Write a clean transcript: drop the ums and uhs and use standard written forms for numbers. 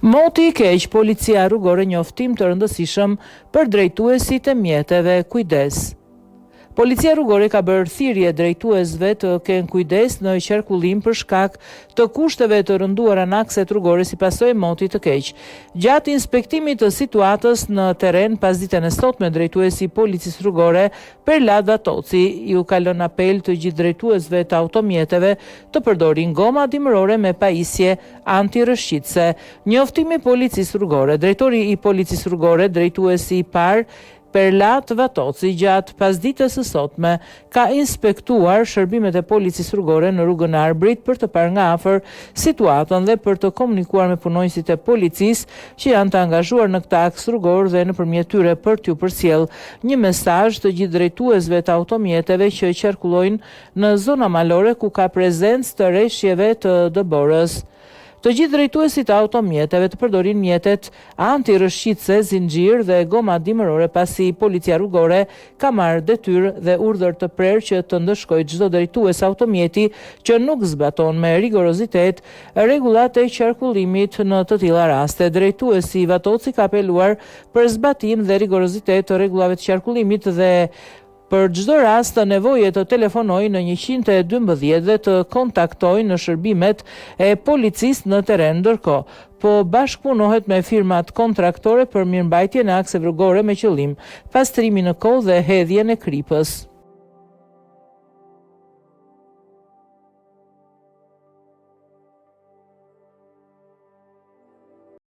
Moti i keq, policia rrugore njoftim të rëndësishëm për drejtuesit e mjeteve kujdes. Policia rrugore ka bërë thirrje drejtuesve të kenë kujdes në qarkullim për shkak të kushteve të rënduara në akset rrugore si pasojë e motit të keq. Gjatë inspektimit të situatës në terren pas ditën e sotme, drejtuesi i policisë rrugore Perlat Vatoci ju ka lënë apel të gjithë drejtuesve të automjeteve të përdorin goma dimërore me pajisje antirrëshqitëse. Njoftimi i policisë rrugore, drejtori i policisë rrugore, drejtuesi i parë Perlat Vatoci gjatë pasditës së sotme ka inspektuar shërbimet e policisë rrugore në rrugën e Arbrit për të parë nga afër situatën dhe për të komunikuar me punonjësit e policisë që janë të angazhuar në këtë aks rrugor dhe nëpërmjet tyre për t'ju përcjellë një mesazh të gjithë drejtuesve të automjeteve që qarkullojnë në zona malore ku ka prezencë të rreshjeve të dëborës. Të gjithë drejtuesit e automjeteve të përdorin mjetet antirrëshqitëse, zinxhir dhe goma dimërore, pasi policia rrugore ka marrë detyrë dhe urdhër të prerë që të ndëshkojë çdo drejtues automjeti që nuk zbaton me rigorozitet rregullat e qarkullimit në të tilla raste. Drejtuesi Vatoci ka apeluar për zbatim dhe rigorozitet të rregullave të qarkullimit dhe për çdo rast të nevoje të telefonojë në 112 dhe të kontaktojë në shërbimet e policisë në terren, ndërkohë po bashkëpunohet me firmat kontraktore për mirëmbajtjen e akseve rrugore me qëllim pastrimin në kohë dhe hedhjen e kripës.